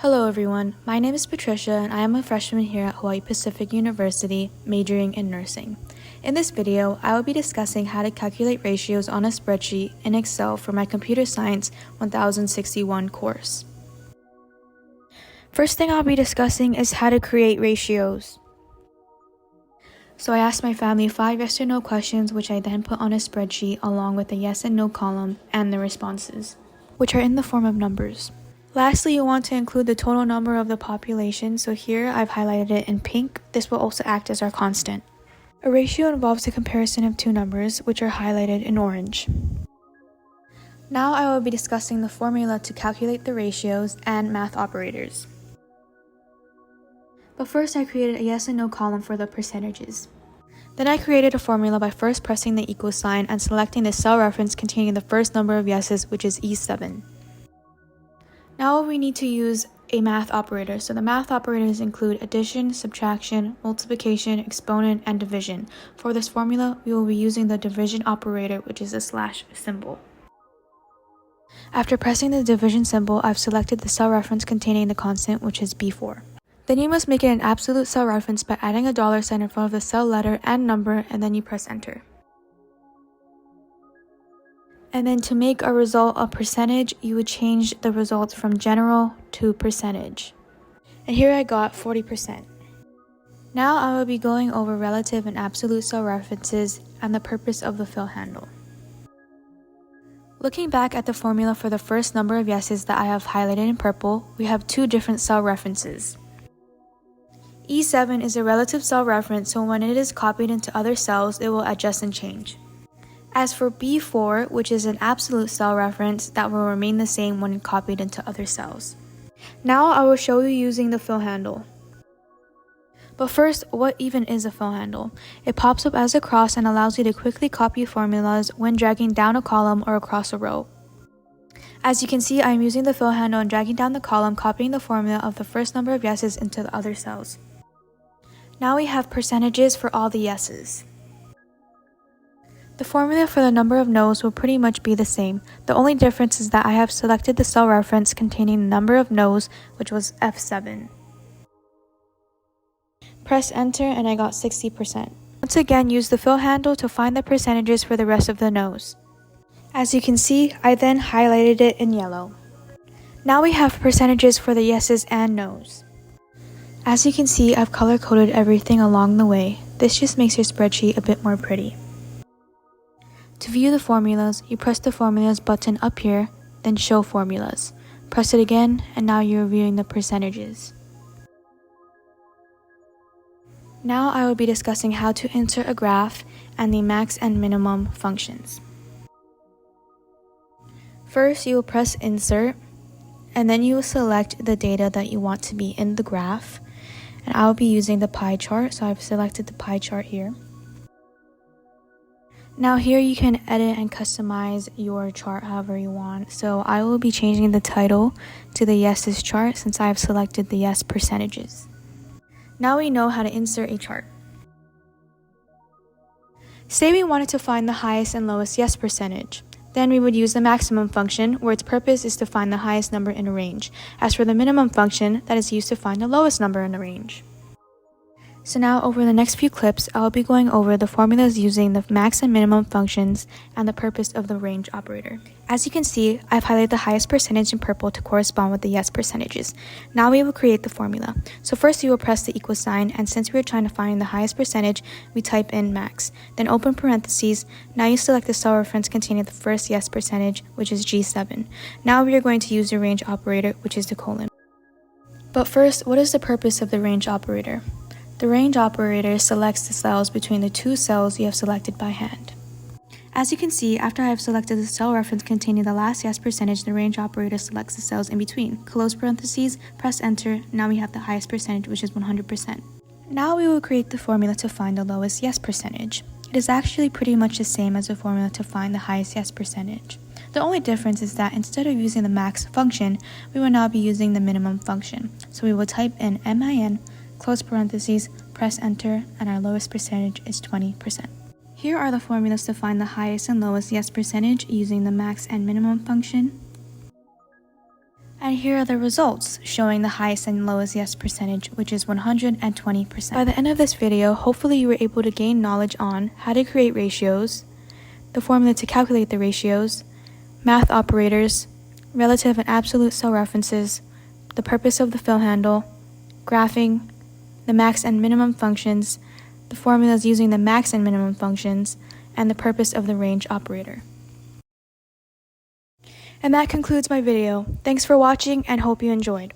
Hello everyone, my name is Patricia and I am a freshman here at Hawaii Pacific University, majoring in nursing. In this video, I will be discussing how to calculate ratios on a spreadsheet in Excel for my Computer Science 1061 course. First thing I'll be discussing is how to create ratios. So I asked my family 5 yes or no questions, which I then put on a spreadsheet along with the yes and no column and the responses, which are in the form of numbers. Lastly, you want to include the total number of the population, so here I've highlighted it in pink. This will also act as our constant. A ratio involves a comparison of two numbers, which are highlighted in orange. Now I will be discussing the formula to calculate the ratios and math operators. But first I created a yes and no column for the percentages. Then I created a formula by first pressing the equal sign and selecting the cell reference containing the first number of yeses, which is E7. Now we need to use a math operator. So the math operators include addition, subtraction, multiplication, exponent, and division. For this formula, we will be using the division operator, which is a slash symbol. After pressing the division symbol, I've selected the cell reference containing the constant, which is B4. Then you must make it an absolute cell reference by adding a $sign in front of the cell letter and number, and then you press enter. And then to make a result a percentage, you would change the results from general to percentage. And here I got 40%. Now I will be going over relative and absolute cell references and the purpose of the fill handle. Looking back at the formula for the first number of yeses that I have highlighted in purple, we have two different cell references. E7 is a relative cell reference, so when it is copied into other cells, it will adjust and change. As for B4, which is an absolute cell reference that will remain the same when copied into other cells. Now I will show you using the fill handle. But first, what even is a fill handle? It pops up as a cross and allows you to quickly copy formulas when dragging down a column or across a row. As you can see, I am using the fill handle and dragging down the column, copying the formula of the first number of yeses into the other cells. Now we have percentages for all the yeses. The formula for the number of no's will pretty much be the same. The only difference is that I have selected the cell reference containing the number of no's, which was F7. Press enter and I got 60%. Once again, use the fill handle to find the percentages for the rest of the no's. As you can see, I then highlighted it in yellow. Now we have percentages for the yeses and no's. As you can see, I've color-coded everything along the way. This just makes your spreadsheet a bit more pretty. To view the formulas, you press the formulas button up here, then show formulas. Press it again, and now you're viewing the percentages. Now I will be discussing how to insert a graph and the max and minimum functions. First, you will press insert, and then you will select the data that you want to be in the graph. And I will be using the pie chart, so I've selected the pie chart here. Now here you can edit and customize your chart however you want. So I will be changing the title to the yeses chart since I have selected the yes percentages. Now we know how to insert a chart. Say we wanted to find the highest and lowest yes percentage. Then we would use the maximum function, where its purpose is to find the highest number in a range. As for the minimum function, that is used to find the lowest number in a range. So now over the next few clips, I'll be going over the formulas using the max and minimum functions and the purpose of the range operator. As you can see, I've highlighted the highest percentage in purple to correspond with the yes percentages. Now we will create the formula. So first we will press the equal sign, and since we are trying to find the highest percentage, we type in max. Then open parentheses. Now you select the cell reference containing the first yes percentage, which is G7. Now we are going to use the range operator, which is the colon. But first, what is the purpose of the range operator? The range operator selects the cells between the two cells you have selected by hand. As you can see, after I have selected the cell reference containing the last yes percentage, the range operator selects the cells in between. Close parentheses, press enter, now we have the highest percentage, which is 100%. Now we will create the formula to find the lowest yes percentage. It is actually pretty much the same as the formula to find the highest yes percentage. The only difference is that instead of using the max function, we will now be using the minimum function. So we will type in min, close parentheses, press enter, and our lowest percentage is 20%. Here are the formulas to find the highest and lowest yes percentage using the max and minimum function. And here are the results, showing the highest and lowest yes percentage, which is 120%. By the end of this video, hopefully you were able to gain knowledge on how to create ratios, the formula to calculate the ratios, math operators, relative and absolute cell references, the purpose of the fill handle, graphing, the max and minimum functions, the formulas using the max and minimum functions, and the purpose of the range operator. And that concludes my video. Thanks for watching and hope you enjoyed.